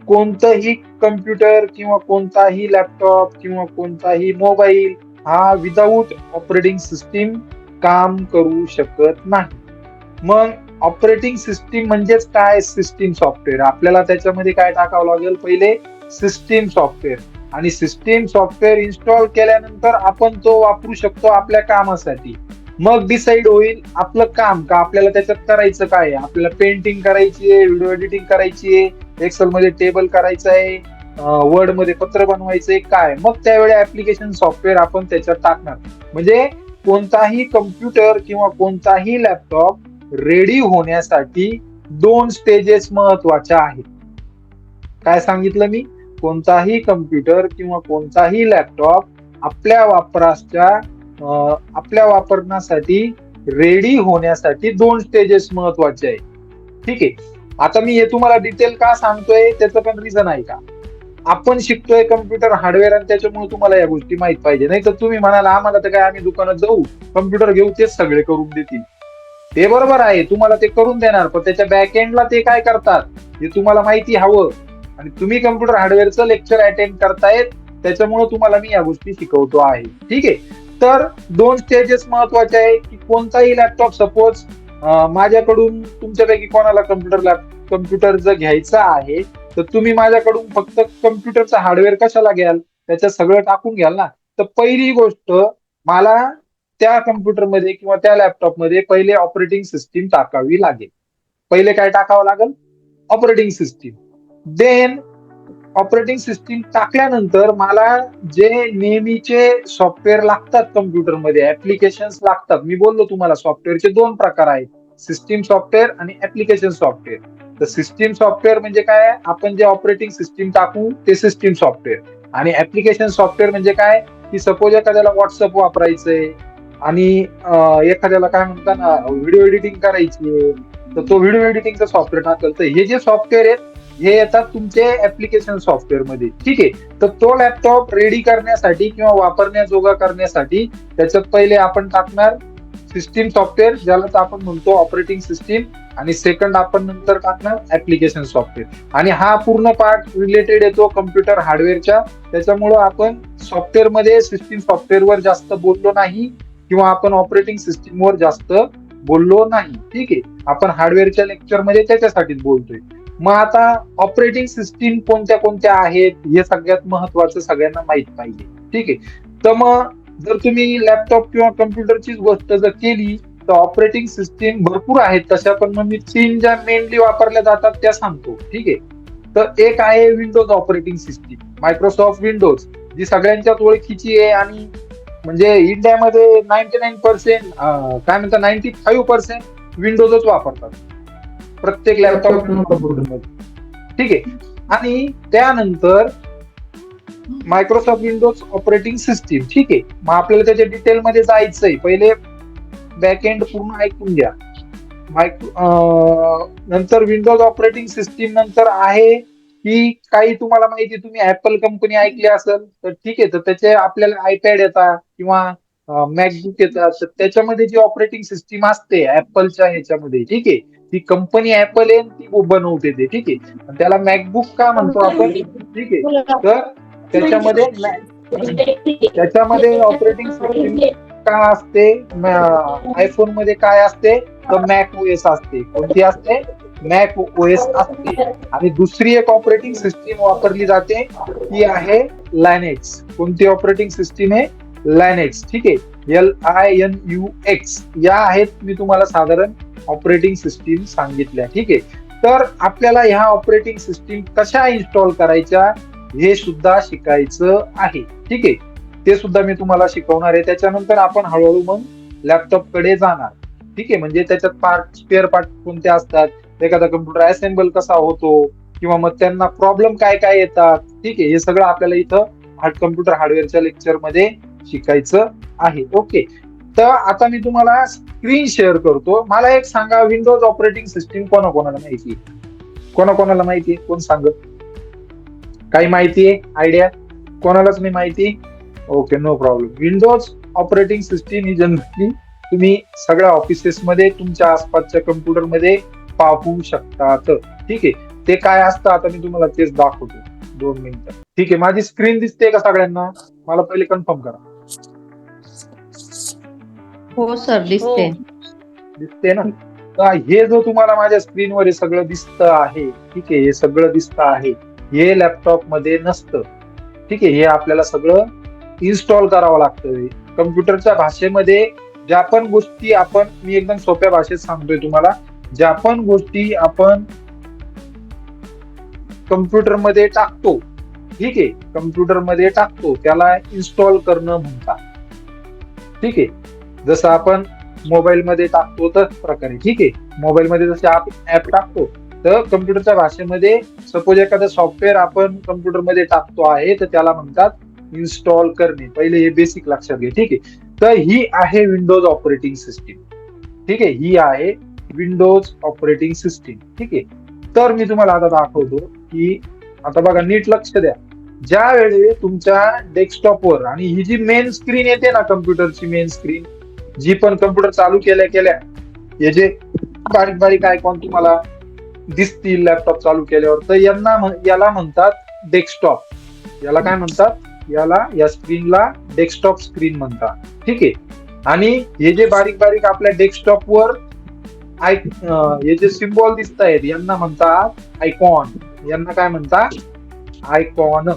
कोणताही कम्प्युटर किंवा कोणताही लॅपटॉप किंवा कोणताही मोबाईल हा विदाऊट ऑपरेटिंग सिस्टीम काम करू शकत नाही. मग ऑपरेटिंग सिस्टीम म्हणजेच काय? System software. आपल्याला त्याच्यामध्ये काय टाकावं लागेल? पहिले सिस्टीम सॉफ्टवेअर. आणि सिस्टीम सॉफ्टवेअर इन्स्टॉल केल्यानंतर आपण तो वापरू शकतो आपल्या कामासाठी. मग डिसाईड होईल आपलं काम का आपल्याला त्याच्यात करायचं काय आहे. आपल्याला पेंटिंग करायची आहे, व्हिडिओ एडिटिंग करायची आहे, एक्सेल मध्ये टेबल करायचं आहे, वर्ड मध्ये पत्र बनवायचंय काय. मग त्यावेळी ऍप्लिकेशन सॉफ्टवेअर आपण त्याच्यात टाकणार. म्हणजे कोणताही कम्प्युटर किंवा कोणताही लॅपटॉप रेडी होण्यासाठी 2 स्टेजेस महत्वाच्या आहेत. काय सांगितलं मी? कोणताही कम्प्युटर किंवा कोणताही लॅपटॉप आपल्या वापरण्यासाठी रेडी होण्यासाठी 2 स्टेजेस महत्वाचे आहे. ठीक आहे. आता मी हे तुम्हाला डिटेल का सांगतोय त्याचं पण रिझन आहे का? आपण शिकतोय कम्प्युटर हार्डवेअर आणि त्याच्यामुळे तुम्हाला या गोष्टी माहित पाहिजे. नाही तर तुम्ही म्हणाल आम्हाला तर काय आम्ही दुकानात जाऊ कम्प्युटर घेऊ तेच सगळे करून देतील. ते बरोबर आहे, तुम्हाला ते करून देणार, पण त्याच्या बॅकएंडला ते काय करतात हे तुम्हाला माहिती हवं. आणि तुम्ही कम्प्युटर हार्डवेअरचं लेक्चर अटेंड करतायत त्याच्यामुळे तुम्हाला मी या गोष्टी शिकवतो आहे. ठीक आहे. तर 2 स्टेजेस महत्वाचे आहे की कोणताही लॅपटॉप सपोज माझ्याकडून तुमच्यापैकी कोणाला कम्प्युटर जर घ्यायचा आहे तर तुम्ही माझ्याकडून फक्त कम्प्युटरचं हार्डवेअर कशाला घ्याल? त्याच्यात सगळं टाकून घ्याल ना. तर पहिली गोष्ट मला त्या कम्प्युटरमध्ये किंवा त्या लॅपटॉपमध्ये पहिले ऑपरेटिंग सिस्टीम टाकावी लागेल. पहिले काय टाकावं लागेल? Operating system. Then operating system टाकल्यानंतर मला जे नेहमीचे सॉफ्टवेअर लागतात कम्प्युटरमध्ये, ऍप्लिकेशन्स लागतात. मी बोललो तुम्हाला सॉफ्टवेअरचे 2 प्रकार आहेत, सिस्टीम सॉफ्टवेअर आणि ऍप्लिकेशन सॉफ्टवेअर. तर सिस्टीम सॉफ्टवेअर म्हणजे काय? आपण जे ऑपरेटिंग सिस्टीम टाकू ते सिस्टीम सॉफ्टवेअर. आणि ऍप्लिकेशन सॉफ्टवेअर म्हणजे काय? की सपोज एखाद्याला व्हॉट्सअप वापरायचंय आणि एखाद्याला काय म्हणतात ना व्हिडिओ एडिटिंग करायची आहे तर तो व्हिडिओ एडिटिंगचं सॉफ्टवेअर टाकल. तर हे जे सॉफ्टवेअर आहेत हे येतात तुमचे ऍप्लिकेशन सॉफ्टवेअर मध्ये. ठीक आहे. तर तो लॅपटॉप रेडी करण्यासाठी किंवा वापरण्याजोगा करण्यासाठी त्याच्यात पहिले आपण टाकणार सिस्टीम सॉफ्टवेअर ज्याला आपण म्हणतो ऑपरेटिंग सिस्टीम. आणि सेकंड आपण नंतर टाकणार ऍप्लिकेशन सॉफ्टवेअर. आणि हा पूर्ण पार्ट रिलेटेड येतो कम्प्युटर हार्डवेअरच्या. त्याच्यामुळं आपण सॉफ्टवेअर मध्ये सिस्टीम सॉफ्टवेअरवर जास्त बोललो नाही किंवा आपण ऑपरेटिंग सिस्टीमवर जास्त बोललो नाही. ठीक आहे. आपण हार्डवेअरच्या लेक्चरमध्ये त्याच्यासाठीच बोलतोय. मग आता ऑपरेटिंग सिस्टीम कोणत्या कोणत्या आहेत हे सगळ्यात महत्वाचं सगळ्यांना माहित पाहिजे. ठीक आहे. तर मग जर तुम्ही लॅपटॉप किंवा कम्प्युटरचीच गोष्ट जर केली तर ऑपरेटिंग सिस्टीम भरपूर आहेत तशा, पण मग मी 3 ज्या मेनली वापरल्या जातात त्या सांगतो. ठीक आहे. तर एक आहे Windows operating system, Microsoft Windows, जी सगळ्यांच्याच ओळखीची आहे. आणि म्हणजे इंडियामध्ये 99% काय म्हणतात 95% विंडोजच वापरतात प्रत्येक लॅपटॉप मध्ये. ठीक आहे. आणि त्यानंतर मायक्रोसॉफ्ट विंडोज ऑपरेटिंग सिस्टीम. ठीक आहे. मग आपल्याला त्याच्या डिटेलमध्ये जायचंय. पहिले बॅकएंड पूर्ण ऐकून घ्या. नंतर विंडोज ऑपरेटिंग सिस्टीम नंतर आहे की काही तुम्हाला माहिती, तुम्ही ऍपल कंपनी ऐकली असेल तर ठीक आहे. तर त्याचे आपल्याला आयपॅड येतात किंवा मॅकबुक येतात. तर त्याच्यामध्ये जी ऑपरेटिंग सिस्टीम असते ऍपलच्या ह्याच्यामध्ये, ठीक आहे, ती कंपनी ऍपल आहे ती बनवते ते. ठीक आहे. त्याला मॅकबुक का म्हणतो आपण? ठीक आहे. तर त्याच्यामध्ये त्याच्यामध्ये ऑपरेटिंग सिस्टीम का असते? आयफोन मध्ये काय असते? तर मॅक ओएस असते. कोणती असते? मॅक ओएस असते. आणि दुसरी एक ऑपरेटिंग सिस्टीम वापरली जाते ती आहे लायनेक्स. कोणती ऑपरेटिंग सिस्टीम आहे? लायनेक्स. ठीक आहे. LINUX या आहेत मी तुम्हाला साधारण ऑपरेटिंग सिस्टीम सांगितल्या. ठीक आहे. तर आपल्याला ह्या ऑपरेटिंग सिस्टीम कशा इन्स्टॉल करायच्या हे सुद्धा शिकायचं आहे. ठीक आहे. ते सुद्धा मी तुम्हाला शिकवणार आहे. त्याच्यानंतर आपण हळूहळू मग लॅपटॉप कडे जाणार. ठीक आहे. म्हणजे त्याच्यात स्पेअर पार्ट कोणते असतात, एखादा कम्प्युटर असेंबल कसा होतो किंवा मग त्यांना प्रॉब्लेम काय काय येतात. ठीक आहे. हे सगळं आपल्याला इथं कम्प्युटर हार्डवेअरच्या लेक्चर मध्ये शिकायचं आहे. ओके. तर आता मी तुम्हाला स्क्रीन शेअर करतो. मला एक सांगा, विंडोज ऑपरेटिंग सिस्टीम कोणाकोणाला माहिती आहे? कोणाकोणाला माहिती आहे? कोण सांगत? काही माहिती आहे? आयडिया? कोणालाच नाही माहिती? Okay, no problem. Windows operating system ही जनरली तुम्ही सगळ्या ऑफिसेसमध्ये तुमच्या आसपासच्या कम्प्युटरमध्ये पाहू शकतात. ठीक आहे. ते काय असतं आता मी तुम्हाला तेच दाखवतो. 2 मिनिटं. ठीक आहे, माझी स्क्रीन दिसते का सगळ्यांना? मला पहिले कन्फर्म करा. हो सर, दिसते. दिसते ना? तर हे जो तुम्हाला माझ्या स्क्रीनवर हे सगळं दिसतं आहे, ठीक आहे, हे सगळं दिसतं आहे, हे लॅपटॉप मध्ये नसतं. ठीक आहे, हे आपल्याला सगळं इन्स्टॉल करावं लागतं. कम्प्युटरच्या भाषेमध्ये ज्या पण गोष्टी आपण, मी एकदम सोप्या भाषेत सांगतोय तुम्हाला, ज्या पण गोष्टी आपण कम्प्युटरमध्ये टाकतो, ठीक आहे, कम्प्युटरमध्ये टाकतो त्याला इन्स्टॉल करणं म्हणतात. ठीक आहे, जसं आपण मोबाईलमध्ये टाकतो त्याच प्रकारे. ठीक आहे, मोबाईलमध्ये जसे आपण ऍप टाकतो, तर कम्प्युटरच्या भाषेमध्ये सपोज एखादं सॉफ्टवेअर आपण कम्प्युटरमध्ये टाकतो आहे तर त्याला म्हणतात इन्स्टॉल करणे. पहिले हे बेसिक लक्षात घे. ठीक आहे, तर ही आहे विंडोज ऑपरेटिंग सिस्टीम. ठीक आहे, ही आहे विंडोज ऑपरेटिंग सिस्टीम. ठीक आहे, तर मी तुम्हाला आता दाखवतो की, आता बघा नीट लक्ष द्या, ज्या वेळी तुमच्या डेस्कटॉपवर, आणि ही जी मेन स्क्रीन येते ना कम्प्युटरची मेन स्क्रीन, जी पण कम्प्युटर चालू केल्या केल्या हे जे बारीक बारीक आयकॉन तुम्हाला दिसतील लॅपटॉप चालू केल्यावर, तर याला म्हणतात डेस्कटॉप. याला काय म्हणतात? या स्क्रीनला डेस्कटॉप स्क्रीन म्हणतात. ठीक आहे, आणि हे जे बारीक बारीक आपल्या डेस्कटॉपवर हे जे सिम्बॉल दिसत आहेत यांना म्हणतात आयकॉन. यांना काय म्हणतात? आयकॉन.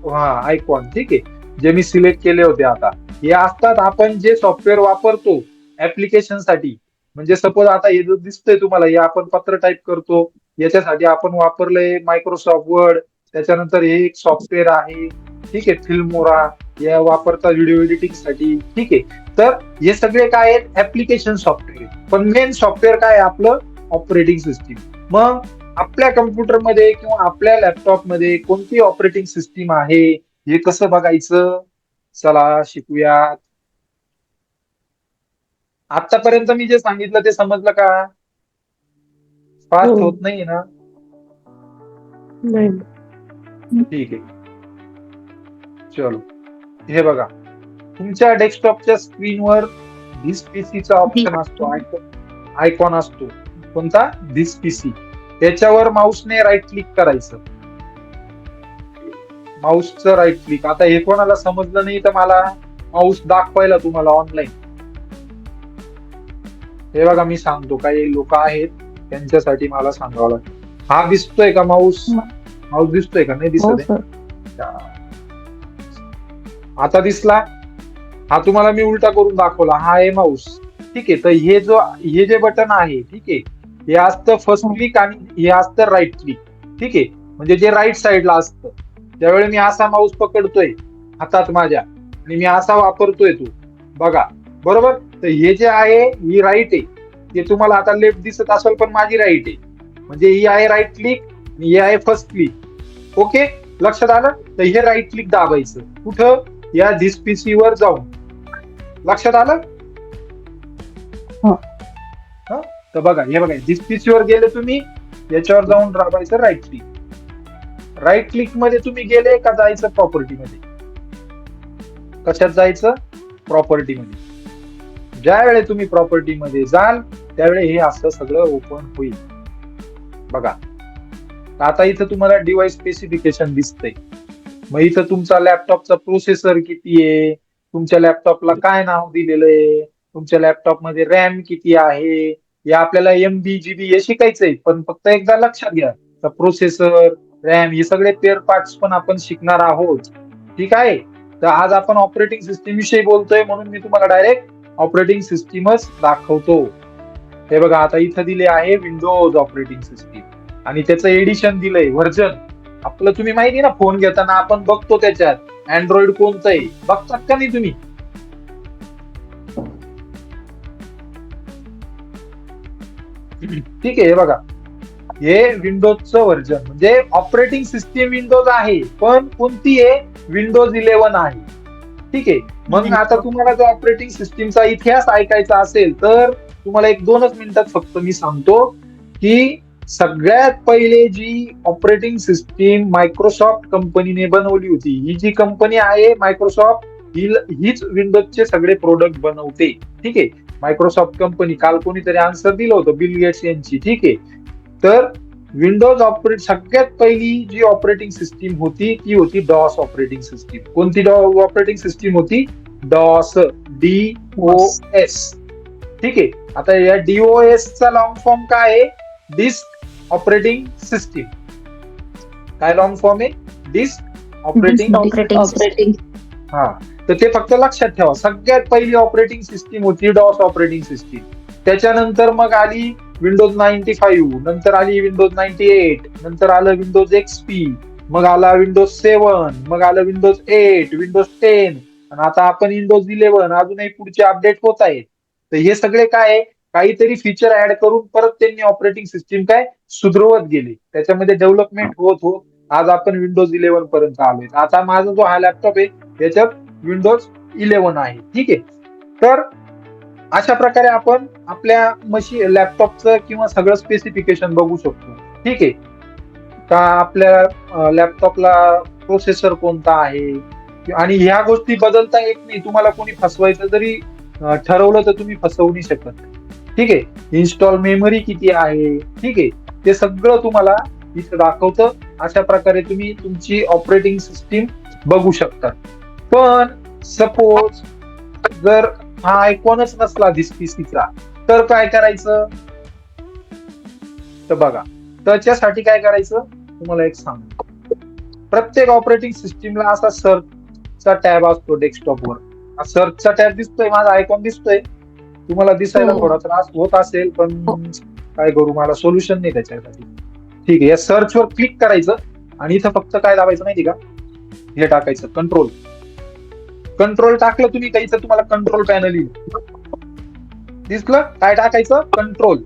हा, आयकॉन. ठीक आहे, जे मी सिलेक्ट केले होते आता हे असतात आपण जे सॉफ्टवेअर वापरतो ऍप्लिकेशन साठी. म्हणजे सपोज आता हे जो दिसतंय तुम्हाला, हे आपण पत्र टाईप करतो, याच्यासाठी आपण वापरलंय मायक्रोसॉफ्ट वर्ड. त्याच्यानंतर हे एक सॉफ्टवेअर आहे, ठीक आहे, फिल्मोरा, या वापरता व्हिडिओ एडिटिंग साठी. ठीक आहे, तर हे सगळे काय आहेत? Application software. पण मेन सॉफ्टवेअर काय आहे आपलं? Operating system. मग आपल्या कम्प्युटरमध्ये किंवा आपल्या लॅपटॉपमध्ये कोणती ऑपरेटिंग सिस्टीम आहे हे कसं बघायचं? चला शिकूयात. आतापर्यंत मी जे सांगितलं ते समजलं का? फास्ट होत नाहीये ना? नाही. ठीक आहे, चलो. हे बघा, तुमच्या डेस्कटॉपच्या स्क्रीनवर धिस पीसीचा ऑप्शन असतो, आयकॉन असतो. कोणता? This PC. त्याच्यावर माऊसने राईट क्लिक करायचं. माऊसचं राईट क्लिक. आता हे कोणाला समजलं नाही तर मला माऊस दाखवायला तुम्हाला ऑनलाईन. हे बघा, मी सांगतो, काही लोक आहेत त्यांच्यासाठी मला सांगावं लागतं. हा दिसतोय का माऊस? माऊस दिसतोय का? नाही दिसत आहे. आता दिसला? हा तुम्हाला मी उलटा करून दाखवला. हा आहे माऊस. ठीक आहे, तर हे जे बटन आहे, ठीक आहे, हे असतं फर्स्ट क्लिक आणि हे असतं राईट क्लिक. ठीक आहे, म्हणजे जे राईट साईडला असतं. ज्यावेळी मी असा माऊस पकडतोय हातात माझ्या आणि मी असा वापरतोय तो, बघा, बरोबर. तर हे जे आहे ही राईट आहे, ते तुम्हाला आता लेफ्ट दिसत असेल पण माझी राईट आहे. म्हणजे ही आहे राईट क्लिक, ही आहे फर्स्ट क्लिक. ओके, लक्षात आलं? तर हे राईट क्लिक दाबायचं कुठं? या धिस पीसी वर जाऊन. लक्षात आलं? तर बघा, हे बघा, धिस पीसी वर गेले तुम्ही, याच्यावर जाऊन दाबायचं राईट क्लिक. राईट क्लिक मध्ये तुम्ही गेले का जायचं प्रॉपर्टी मध्ये? कशात जायचं? प्रॉपर्टी मध्ये. ज्या वेळी तुम्ही प्रॉपर्टी मध्ये जाल त्यावेळी हे असं सगळं ओपन होईल. बघा, आता इथं तुम्हाला डिव्हाइस स्पेसिफिकेशन दिसतंय. मग इथं तुमचा लॅपटॉपचा प्रोसेसर किती आहे, तुमच्या लॅपटॉपला काय नाव दिलेलं आहे, तुमच्या लॅपटॉप मध्ये रॅम किती आहे, हे आपल्याला MB GB हे शिकायचंय. पण फक्त एकदा लक्षात घ्या, तर प्रोसेसर, रॅम हे सगळे पेअर पार्ट्स पण आपण शिकणार आहोत. ठीक आहे, तर आज आपण ऑपरेटिंग सिस्टीम विषयी बोलतोय म्हणून मी तुम्हाला डायरेक्ट ऑपरेटिंग सिस्टीमच दाखवतो. हे बघा, आता इथं दिले आहे विंडोज ऑपरेटिंग सिस्टीम आणि त्याचं एडिशन दिलंय व्हर्जन. आपलं तुम्ही माहिती ना, फोन घेताना आपण बघतो त्याच्यात अँड्रॉइड कोणतं आहे, बघतात का नाही तुम्ही? ठीक आहे, हे बघा, हे विंडोजचं व्हर्जन, म्हणजे ऑपरेटिंग सिस्टीम विंडोज आहे पण कोणती आहे? विंडोज 11 आहे. ठीक आहे, मग आता तुम्हाला जर ऑपरेटिंग सिस्टीमचा इतिहास ऐकायचा असेल तर तुम्हाला 1-2 मिनिटात फक्त मी सांगतो की सगळ्यात पहिले जी ऑपरेटिंग सिस्टीम मायक्रोसॉफ्ट कंपनीने बनवली होती, ही जी कंपनी आहे मायक्रोसॉफ्ट, हीच विंडोजचे सगळे प्रोडक्ट बनवते. ठीक आहे, मायक्रोसॉफ्ट कंपनी. काल कोणीतरी आन्सर दिलं होतं, बिल गेट्स यांची. ठीक आहे, तर विंडोज सगळ्यात पहिली जी ऑपरेटिंग सिस्टीम होती ती होती डॉस ऑपरेटिंग सिस्टीम. कोणती ऑपरेटिंग सिस्टीम होती? डॉस, DOS. ठीक आहे. आता या DOS चा लॉंग फॉर्म काय आहे? Disk operating system. काय लॉंग फॉर्म आहे? Disk operating. ऑपरेटिंग. हा, तर ते फक्त लक्षात ठेवा. सगळ्यात पहिली ऑपरेटिंग सिस्टीम होती डॉस ऑपरेटिंग सिस्टीम. त्याच्यानंतर मग आली विंडोज 95, नंतर आली विंडोज 98, नंतर आलं विंडोज XP, मग आला विंडोज 7, मग आलं विंडोज 8, विंडोज 10, आणि आता आपण विंडोज 11. अजूनही पुढचे अपडेट होत आहेत. तर हे सगळे काय आहे? काहीतरी फीचर ऍड करून परत त्यांनी ऑपरेटिंग सिस्टीम काय सुधरवत गेले. त्याच्यामध्ये डेव्हलपमेंट होत होत आज आपण विंडोज 11 पर्यंत आलोय. आता माझा जो हा लॅपटॉप आहे त्याच्यात विंडोज 11 आहे. ठीक आहे. तर अशा प्रकारे आपण आपल्या लॅपटॉपचं किंवा सगळं स्पेसिफिकेशन बघू शकतो. ठीक आहे. का आपल्या लॅपटॉपला प्रोसेसर कोणता आहे, आणि ह्या गोष्टी बदलता येत नाही. तुम्हाला कोणी फसवायचं जरी ठरवलं तर तुम्ही फसवू नाही शकत. ठीक आहे. इन्स्टॉल मेमरी किती आहे, ठीक आहे, ते सगळं तुम्हाला इथं दाखवतं. अशा प्रकारे तुम्ही तुमची ऑपरेटिंग सिस्टीम बघू शकता. पण सपोज जर हा आयकॉनच नसला पीसीचा तर काय करायचं? तर बघा, त्याच्यासाठी काय करायचं तुम्हाला एक सांगतो. प्रत्येक ऑपरेटिंग सिस्टीमला असा सर्चचा टॅब असतो डेस्कटॉपवर. सर्चचा टॅब दिसतोय, माझा आयकॉन दिसतोय तुम्हाला? दिसायला थोडा त्रास होत असेल, पण काय करू, मला सोल्युशन नाही त्याच्यासाठी. ठीक आहे. या सर्च वर क्लिक करायचं आणि इथं फक्त काय दाबायचं माहिती का? हे टाकायचं कंट्रोल. कंट्रोल टाकलं तुम्ही काही तर तुम्हाला कंट्रोल पॅनल येईल. दिसलं? काय टाकायचं? कंट्रोल.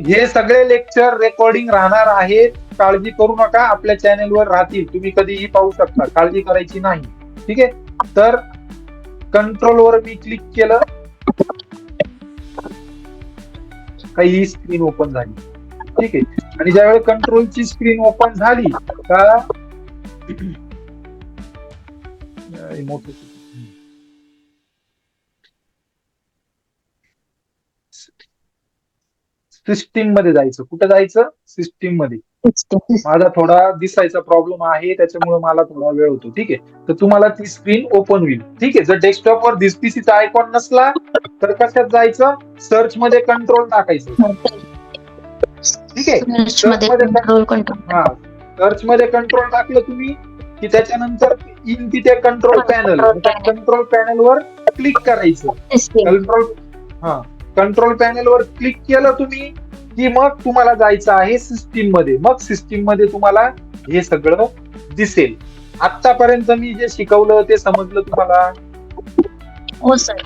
हे सगळे लेक्चर रेकॉर्डिंग राहणार आहेत. काळजी करू नका, आपल्या चॅनेलवर राहतील, तुम्ही कधीही पाहू शकता. काळजी करायची नाही. ठीक आहे. तर कंट्रोल वर मी क्लिक केलं, काही स्क्रीन ओपन झाली. ठीक आहे. आणि ज्यावेळी कंट्रोलची स्क्रीन ओपन झाली का सिस्टीम मध्ये जायचं. कुठं जायचं? सिस्टीम मध्ये. माझा थोडा दिसायचा प्रॉब्लेम आहे, त्याच्यामुळे मला थोडा वेळ होतो. ठीक आहे. तर तुम्हाला ती स्क्रीन ओपन होईल. ठीक आहे. जर डेस्कटॉपवर पीसीचा आयकॉन नसला तर कशात जायचं? सर्च मध्ये कंट्रोल टाकायचं. ठीक आहे. सर्च मध्ये कंट्रोल टाकलं तुम्ही की त्याच्यानंतर इन तिथे कंट्रोल पॅनल. कंट्रोल पॅनल वर क्लिक करायचं. कंट्रोल पॅनल वर क्लिक केलं तुम्ही की मग तुम्हाला जायचं आहे सिस्टीम मध्ये. मग सिस्टीम मध्ये तुम्हाला हे सगळं दिसेल. आतापर्यंत मी जे शिकवलं ते समजलं तुम्हाला? हो सर.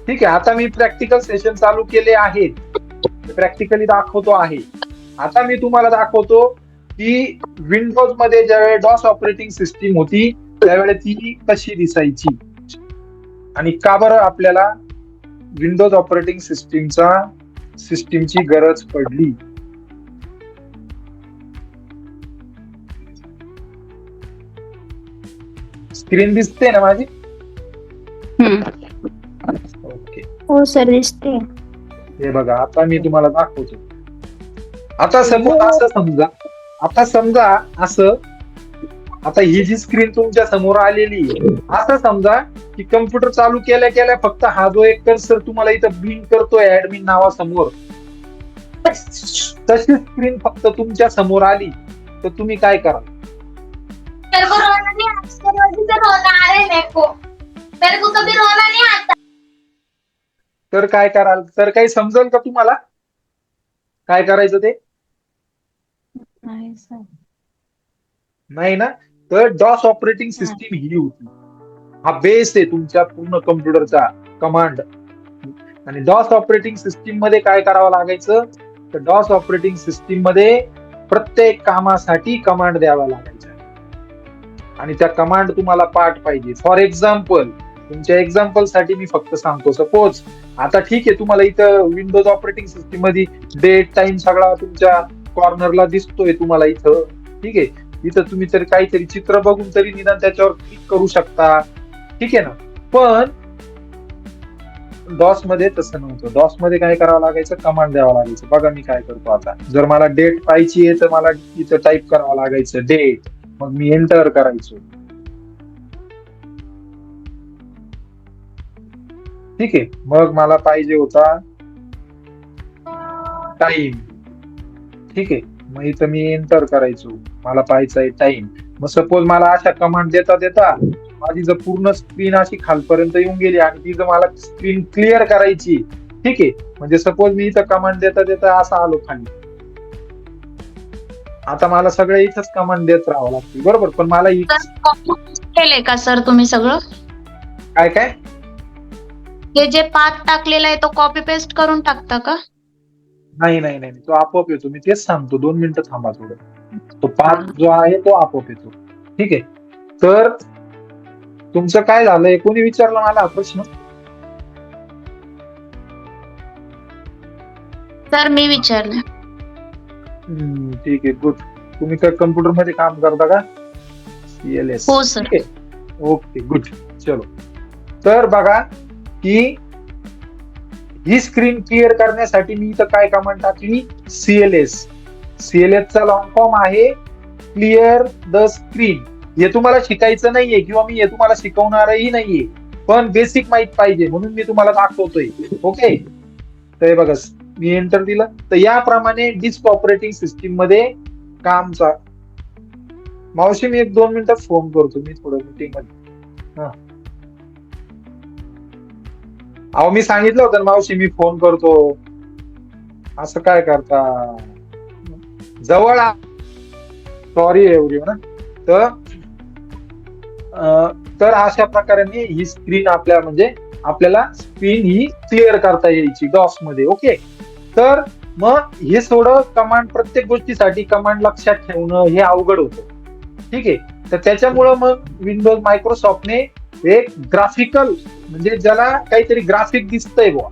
ठीक आहे. आता मी प्रॅक्टिकल सेशन चालू केले आहेत, प्रॅक्टिकली दाखवतो आहे. आता मी तुम्हाला दाखवतो की विंडोज मध्ये ज्यावेळेस डॉस ऑपरेटिंग सिस्टीम होती त्यावेळेस ती कशी दिसायची आणि का बरं आपल्याला विंडोज ऑपरेटिंग सिस्टीमची गरज पडली. स्क्रीन दिसते ना माझी? ओके. हो सर, दिसते. हे बघा, आता मी तुम्हाला दाखवतो. आता समजा असं, आता ही जी स्क्रीन तुमच्या समोर आलेली आहे, असं समजा की कम्प्युटर चालू केल्या केल्या फक्त हा जो एक कर्सर तुम्हाला इथं ब्लिंक करतोय ऍडमिन नावासमोर, तशी स्क्रीन फक्त तुमच्या समोर आली तर तुम्ही काय कराल? तर काय कराल? तर काही समजेल का तुम्हाला काय करायचं ते? नाही ना? तर डॉस ऑपरेटिंग सिस्टीम ही होती. हा बेस आहे तुमच्या पूर्ण कम्प्युटरचा कमांड. आणि डॉस ऑपरेटिंग सिस्टीम मध्ये काय करावं लागायचं? तर डॉस ऑपरेटिंग सिस्टीम मध्ये प्रत्येक कामासाठी कमांड द्यावा लागायच्या आणि त्या कमांड तुम्हाला पाठ पाहिजे. फॉर एक्झाम्पल, तुमच्या एक्झाम्पल साठी मी फक्त सांगतो. सपोज आता ठीक आहे, तुम्हाला इथं विंडोज ऑपरेटिंग सिस्टीम मध्ये डेट टाइम सगळा तुमच्या कॉर्नरला दिसतोय तुम्हाला इथं. ठीक आहे. इथं तुम्ही तरी काहीतरी चित्र बघून तरी निदान त्याच्यावर क्लिक करू शकता. ठीक आहे ना? पण डॉस मध्ये तसं नव्हतं. डॉस मध्ये काय करावं लागायचं, कमांड द्यावं लागायचं. बघा मी काय करतो आता. जर मला डेट पाहिजे आहे तर मला इथं टाईप करावं लागायचं डेट, मग मी एंटर करायचो. ठीक आहे. मग मला पाहिजे होता टाइम. ठीक आहे. मग इथं मी एंटर करायचो, मला पाहायचा आहे टाइम. मग सपोज मला अशा कमांड देता देता माझी जर पूर्ण स्क्रीन अशी खालपर्यंत येऊन गेली आणि ती जर मला स्क्रीन क्लिअर करायची, ठीक आहे, म्हणजे सपोज मी इथं कमांड देता देता असा आलो खाली, आता मला सगळे इथंच कमांड देत राहावं लागतील, बरोबर. पण मला केलंय का सर तुम्ही सगळं? काय काय हे जे पाथ टाकलेला आहे तो कॉपी पेस्ट करून टाकता का? नाही नाही नाही, तो आपोआप येतो. मी तेच सांगतो, 2 मिनिटं थांबा थोडं. तो पाथ जो आहे तो आपोआप येतो. ठीक आहे. तर तुमचं काय झालंय, कोणी विचारलं मला हा प्रश्न? सर मी विचारलं. ठीक आहे, गुड. तुम्ही काय कम्प्युटर मध्ये काम करता का? CLS. हो सर. ठीक आहे, ओके, गुड. चलो, तर बघा की ही स्क्रीन क्लिअर करण्यासाठी मी इथं काय कमांड टाकली, CLS. CLS चा लॉंग फॉर्म आहे क्लिअर द स्क्रीन. हे तुम्हाला शिकायचं नाहीये किंवा मी हे तुम्हाला शिकवणारही नाहीये, पण बेसिक माहित पाहिजे म्हणून मी तुम्हाला दाखवतोय. ओके. तर हे बघा, मी एंटर दिलं तर याप्रमाणे डिस्क ऑपरेटिंग सिस्टीम मध्ये कामचा. मावशी मी 1-2 मिनिटात फोन करतो, मी थोडं मीटिंग मध्ये. अहो मी सांगितलं होतं ना मावशी, मी फोन करतो. असं काय करता, जवळ सॉरी एवढी ना. तर तर अशा प्रकारे ही स्क्रीन आपल्याला स्क्रीन ही क्लिअर करता यायची डॉस मध्ये. ओके. तर मग हे थोडं कमांड, प्रत्येक गोष्टीसाठी कमांड लक्षात ठेवणं हे अवघड होतं. ठीक आहे. तर त्याच्यामुळं मग विंडोज मायक्रोसॉफ्टने एक ग्राफिकल, म्हणजे ज्याला काहीतरी ग्राफिक दिसतंय बुवा,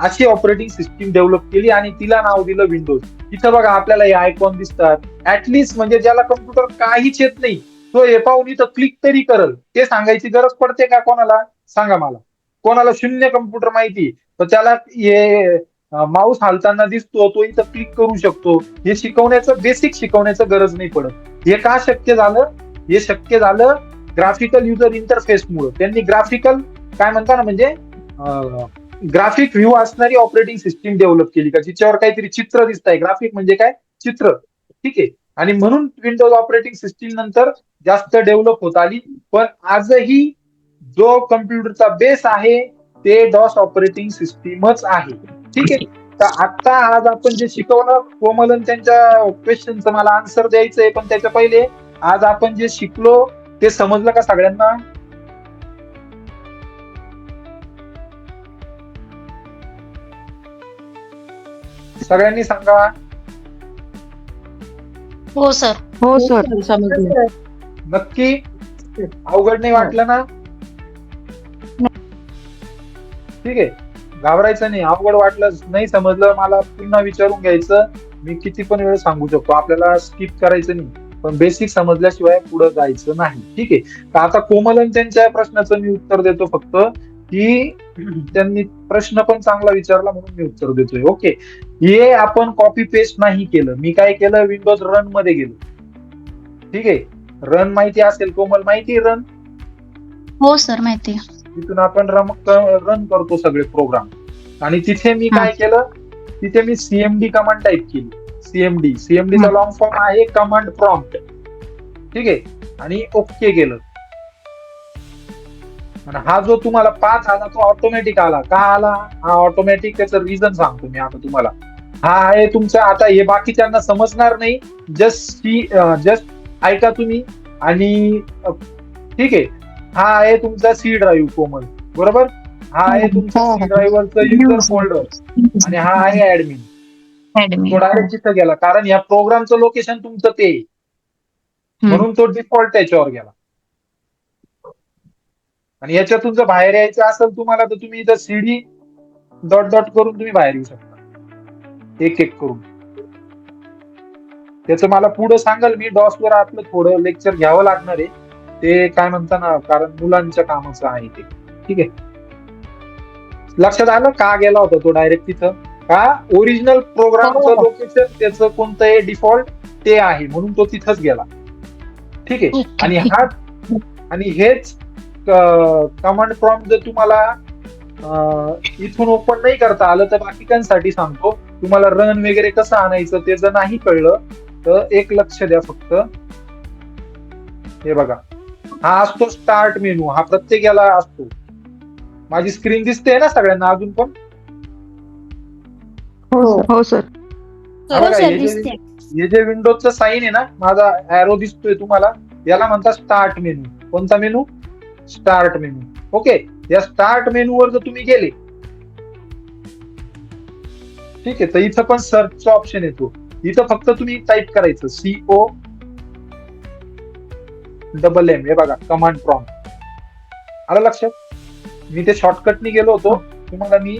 अशी ऑपरेटिंग सिस्टीम डेव्हलप केली आणि तिला नाव दिलं विंडोज. इथं बघा आपल्याला हे आयकॉन दिसतात. ऍटलिस्ट म्हणजे ज्याला कम्प्युटर काहीच येत नाही तो हे पाहून इथं क्लिक तरी करल. ते सांगायची गरज पडते का कोणाला? सांगा मला. कोणाला शून्य कम्प्युटर माहिती तर त्याला हे माऊस हालताना दिसतो, तो इथं क्लिक करू शकतो. हे शिकवण्याचं, बेसिक शिकवण्याचं गरज नाही पडत. हे का शक्य झालं? हे शक्य झालं ग्राफिकल युजर इंटरफेस मुळे. त्यांनी ग्राफिकल काय म्हणता ना, म्हणजे ग्राफिक व्ह्यू असणारी ऑपरेटिंग सिस्टीम डेव्हलप केली का, जिच्यावर काहीतरी चित्र दिसतंय. ग्राफिक म्हणजे काय? चित्र. ठीक आहे. आणि म्हणून विंडोज ऑपरेटिंग सिस्टीम नंतर जास्त डेव्हलप होत आली. पण आजही जो कम्प्युटरचा बेस आहे ते डॉस ऑपरेटिंग सिस्टीमच आहे. ठीक आहे. तर आता आज आपण जे शिकवलं, कोमलन त्यांच्या क्वेश्चनचं मला आन्सर द्यायचंय, पण त्याच्या पहिले आज आपण जे शिकलो ते समजलं का सगळ्यांना? सगळ्यांनी सांगा. हो सर. हो सर, समजलं. नक्की? अवघड नाही वाटलं ना? ठीक आहे. घाबरायचं नाही. अवघड वाटलं, नाही समजलं, मला पुन्हा विचारून घ्यायचं. मी किती पण वेळ सांगू शकतो. आपल्याला स्किप करायचं नाही, पण बेसिक समजल्याशिवाय पुढे जायचं नाही. ठीक आहे. तर आता कोमलन त्यांच्या प्रश्नाचं मी उत्तर देतो फक्त, की त्यांनी प्रश्न पण चांगला विचारला म्हणून मी उत्तर देतोय. ओके. हे आपण कॉपी पेस्ट नाही केलं. मी काय केलं, विंडोज रन मध्ये गेलो. ठीक आहे. रन माहिती असेल कोमल, माहिती रन? हो सर माहिती. तिथून आपण रन करतो सगळे प्रोग्राम. आणि तिथे मी काय केलं, तिथे मी CMD कमांड टाईप केली. CMD चा लॉंग फॉर्म आहे कमांड प्रॉम्प्ट. ठीक आहे. आणि ओके केलं. आणि हा जो तुम्हाला 5 आला तो ऑटोमॅटिक आला. का आला हा ऑटोमॅटिक? त्याचं रिझन सांगतो मी आता तुम्हाला. हा आहे तुमचा, आता हे बाकीच्यांना समजणार नाही, जस्ट ऐका तुम्ही. आणि ठीक आहे, हा आहे तुमचा C ड्राईव्ह कोमल, बरोबर. हा आहे तुमचा C ड्राईव्हवरचा युजर फोल्डर आणि हा आहे ऍडमिन. तो डायरेक्ट तिथं गेला, कारण या प्रोग्रामचं लोकेशन तुमचं ते, म्हणून तो डिफॉल्ट त्याच्यावर गेला. आणि याच्यातून जर बाहेर यायचं असेल तुम्हाला, तर तुम्ही इथं CD डॉट करून तुम्ही बाहेर येऊ शकता, एक एक करून. त्याचं मला पुढे सांगाल मी. डॉसवर आपलं थोडं लेक्चर घ्यावं लागणार आहे, ते काय म्हणता ना, कारण मुलांच्या कामाचं आहे ते. ठीक आहे. लक्षात आलं का गेला होता तो डायरेक्ट तिथं? का ओरिजिनल प्रोग्रामचं हो. लोकेशन त्याचं कोणतं आहे डिफॉल्ट ते आहे म्हणून तो तिथंच गेला. ठीक आहे. आणि हेच कमांड प्रॉम्प्ट जर तुम्हाला इथून ओपन नाही करता आलं तर बाकीच्यांसाठी सांगतो. तुम्हाला रन वगैरे कसं आणायचं ते जर नाही कळलं तर एक लक्ष द्या फक्त. हे बघा, हा असतो स्टार्ट मेनू, हा प्रत्येक याला असतो. माझी स्क्रीन दिसते ना सगळ्यांना अजून पण? हो सर. हा बघा, हे जे विंडोजचं साईन आहे ना, माझा ऍरो दिसतोय तुम्हाला, याला म्हणतात स्टार्ट मेनू. कोणता मेनू? Start menu. ओके. या स्टार्ट मेनूवर जर तुम्ही गेले, ठीक आहे, तर इथं पण सर्चचा ऑप्शन येतो. इथं फक्त तुम्ही टाईप करायचं COMM. हे बघा, कमांड प्रॉम्प्ट. आलं लक्षात? मी ते शॉर्टकटनी गेलो होतो, तुम्हाला मी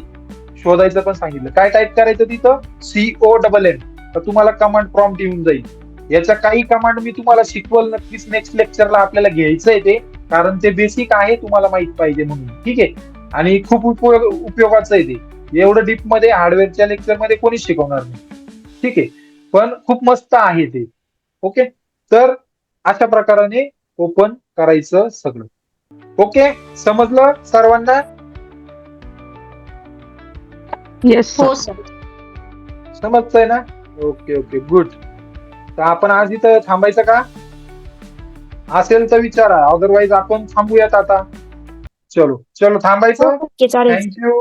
शोधायचं पण सांगितलं. काय टाईप करायचं तिथं? COMM. तर तुम्हाला कमांड प्रॉम्प्ट येऊन जाईल. याच्या काही कमांड मी तुम्हाला शिकवल नक्कीच नेक्स्ट लेक्चरला. आपल्याला घ्यायचंय ते, कारण ते बेसिक आहे, तुम्हाला माहित पाहिजे म्हणून. ठीक आहे. आणि खूप उपयोगाचं आहे ते. एवढं डीप मध्ये हार्डवेअरच्या लेक्चर मध्ये कोणीच शिकवणार नाही. ठीक आहे, पण खूप मस्त आहे ते. ओके. तर अशा प्रकाराने ओपन करायचं सगळं. ओके, समजलं सर्वांना? येस हो सर. सर. समजतंय ना? Okay okay, good. तर आपण आज इथं थांबायचं का? असेल तर विचारा, अदरवाईज आपण थांबूयात आता. चलो थांबायचं. ओके चालेल. थँक्यू.